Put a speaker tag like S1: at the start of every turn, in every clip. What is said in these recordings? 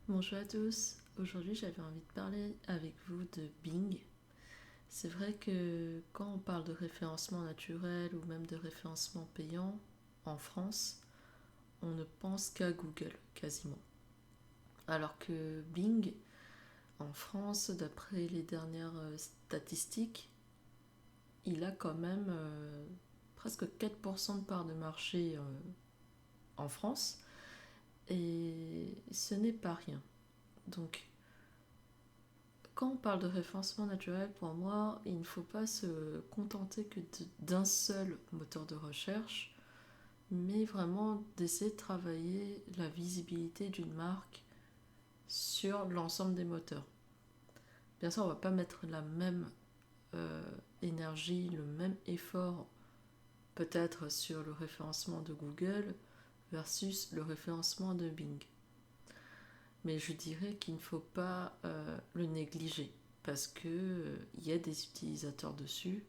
S1: Bonjour à tous, aujourd'hui j'avais envie de parler avec vous de Bing. C'est vrai que quand on parle de référencement naturel ou même de référencement payant en France, on ne pense qu'à Google quasiment. Alors que Bing, en France, d'après les dernières statistiques, il a quand même presque 4% de part de marché en France et ce n'est pas rien. Donc quand on parle de référencement naturel, pour moi, il ne faut pas se contenter que d'un seul moteur de recherche, mais vraiment d'essayer de travailler la visibilité d'une marque sur l'ensemble des moteurs. Bien sûr, on ne va pas mettre la même énergie, le même effort peut-être sur le référencement de Google versus le référencement de Bing. Mais je dirais qu'il ne faut pas le négliger parce que il y a des utilisateurs dessus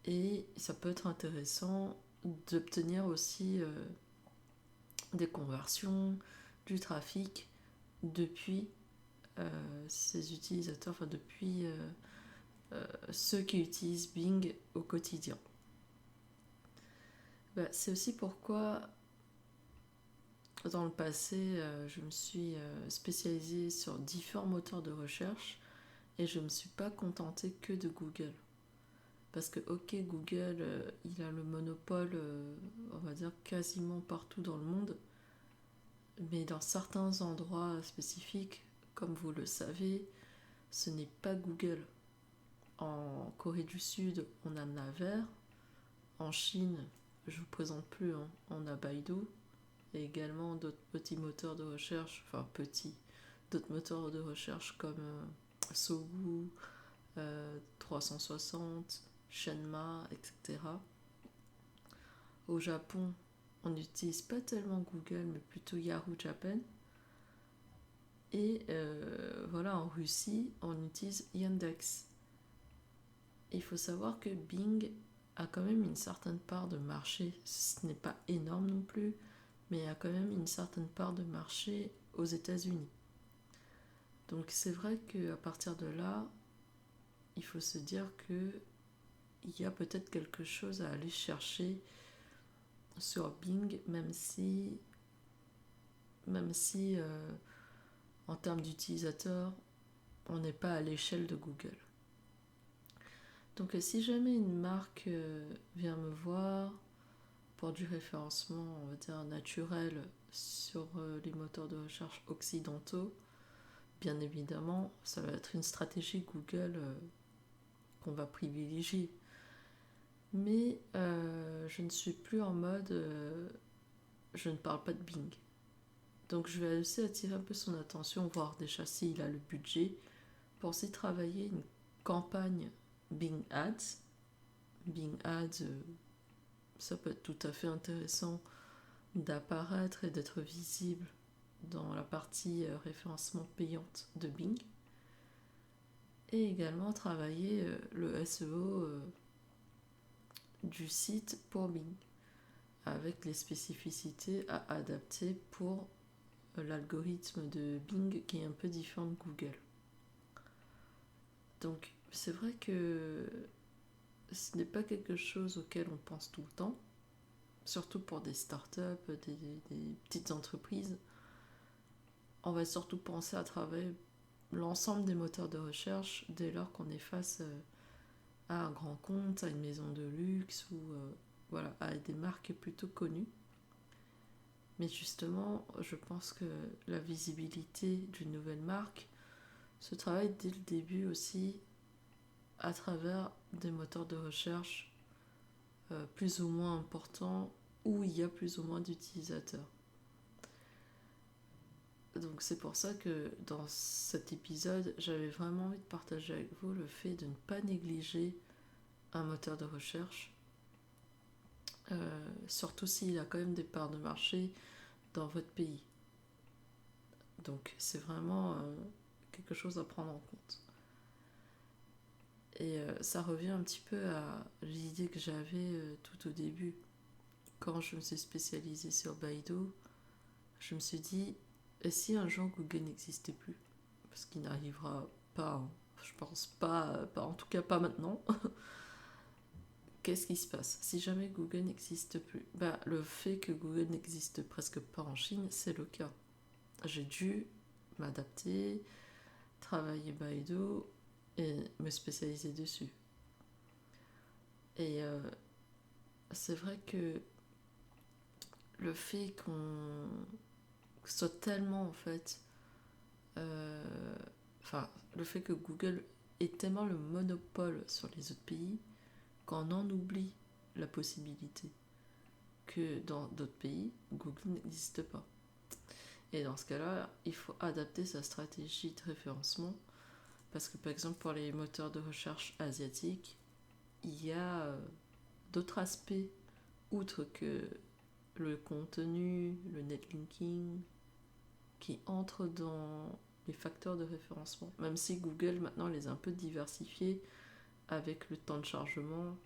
S1: et ça peut être intéressant d'obtenir aussi des conversions, du trafic depuis ces utilisateurs, enfin depuis ceux qui utilisent Bing au quotidien. C'est aussi pourquoi dans le passé je me suis spécialisée sur différents moteurs de recherche et je ne me suis pas contentée que de Google. Parce que ok, Google, il a le monopole, on va dire, quasiment partout dans le monde, mais dans certains endroits spécifiques, comme vous le savez, ce n'est pas Google. En Corée du Sud, on a Naver. En Chine, je ne vous présente plus, hein, on a Baidu. Et également d'autres petits moteurs de recherche, enfin petits, d'autres moteurs de recherche comme Sogu, 360, Shenma, etc. Au Japon, on n'utilise pas tellement Google, mais plutôt Yahoo Japan. Et voilà, en Russie, on utilise Yandex. Il faut savoir que Bing a quand même une certaine part de marché. Ce n'est pas énorme non plus, mais il y a quand même une certaine part de marché aux États-Unis. Donc c'est vrai qu'à partir de là, il faut se dire qu'il y a peut-être quelque chose à aller chercher sur Bing, même si en termes d'utilisateurs, on n'est pas à l'échelle de Google. Donc si jamais une marque vient me voir pour du référencement, on va dire naturel, sur les moteurs de recherche occidentaux, bien évidemment, ça va être une stratégie Google qu'on va privilégier. Mais je ne suis plus en mode je ne parle pas de Bing. Donc je vais aussi attirer un peu son attention, voir déjà s'il a le budget pour aussi travailler une campagne Bing Ads. Bing Ads, ça peut être tout à fait intéressant d'apparaître et d'être visible dans la partie référencement payante de Bing. Et également travailler le SEO du site pour Bing, avec les spécificités à adapter pour l'algorithme de Bing qui est un peu différent de Google. Donc c'est vrai que ce n'est pas quelque chose auquel on pense tout le temps, surtout pour des startups, des petites entreprises. On va surtout penser à travers l'ensemble des moteurs de recherche dès lors qu'on est face à un grand compte, à une maison de luxe ou voilà, à des marques plutôt connues. Mais justement, je pense que la visibilité d'une nouvelle marque se travaille dès le début aussi à travers des moteurs de recherche plus ou moins importants où il y a plus ou moins d'utilisateurs. Donc c'est pour ça que dans cet épisode, j'avais vraiment envie de partager avec vous le fait de ne pas négliger un moteur de recherche, surtout s'il a quand même des parts de marché dans votre pays. Donc c'est vraiment quelque chose à prendre en compte. Et ça revient un petit peu à l'idée que j'avais tout au début. Quand je me suis spécialisée sur Baidu, je me suis dit, Et si un jour Google n'existait plus, parce qu'il n'arrivera pas, hein, je pense pas, en tout cas pas maintenant, qu'est-ce qui se passe si jamais Google n'existe plus? Bah, le fait que Google n'existe presque pas en Chine, c'est le cas. J'ai dû m'adapter, travailler Baidu et me spécialiser dessus. Et c'est vrai que le fait qu'on soit tellement en fait, enfin, le fait que Google ait tellement le monopole sur les autres pays qu'on en oublie la possibilité que dans d'autres pays, Google n'existe pas. Et dans ce cas-là, il faut adapter sa stratégie de référencement parce que par exemple pour les moteurs de recherche asiatiques, il y a d'autres aspects outre que le contenu, le netlinking, qui entrent dans les facteurs de référencement. Même si Google maintenant les a un peu diversifiés avec le temps de chargement.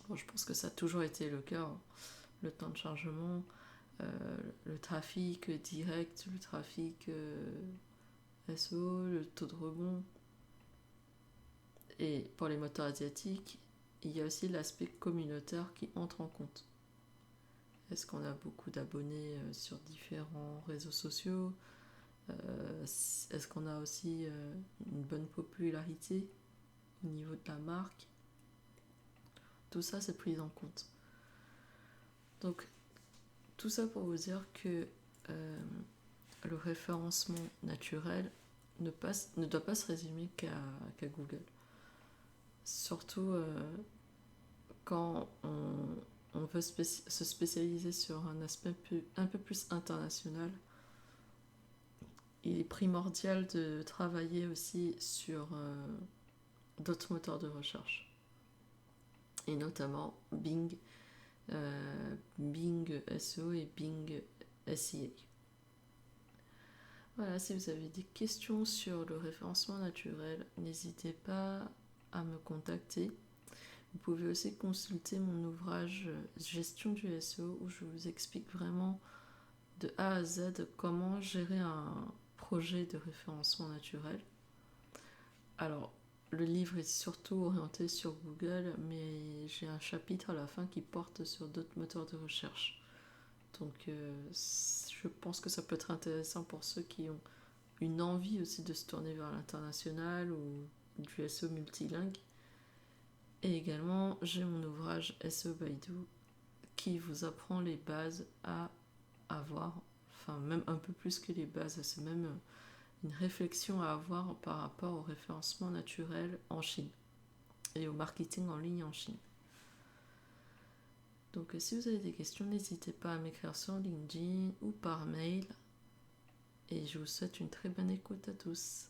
S1: Bon, je pense que ça a toujours été le cas, hein. Le temps de chargement, le trafic direct, le trafic SEO, le taux de rebond. Et pour les moteurs asiatiques, il y a aussi l'aspect communautaire qui entre en compte. Est-ce qu'on a beaucoup d'abonnés sur différents réseaux sociaux? Est-ce qu'on a aussi une bonne popularité au niveau de la marque? Tout ça, c'est pris en compte. Donc, tout ça pour vous dire que le référencement naturel ne doit pas se résumer qu'à Google. Surtout quand on veut se spécialiser sur un aspect un peu plus international, il est primordial de travailler aussi sur d'autres moteurs de recherche. Et notamment Bing, Bing SEO et Bing SEA. Voilà, si vous avez des questions sur le référencement naturel, n'hésitez pas à me contacter. Vous pouvez aussi consulter mon ouvrage Gestion du SEO où je vous explique vraiment de A à Z comment gérer un projet de référencement naturel. Alors, le livre est surtout orienté sur Google, mais j'ai un chapitre à la fin qui porte sur d'autres moteurs de recherche. Donc, je pense que ça peut être intéressant pour ceux qui ont une envie aussi de se tourner vers l'international ou du SEO multilingue. Et également, j'ai mon ouvrage SEO Baidu qui vous apprend les bases à avoir, enfin même un peu plus que les bases, c'est même une réflexion à avoir par rapport au référencement naturel en Chine et au marketing en ligne en Chine. Donc si vous avez des questions, n'hésitez pas à m'écrire sur LinkedIn ou par mail. Et je vous souhaite une très bonne écoute à tous.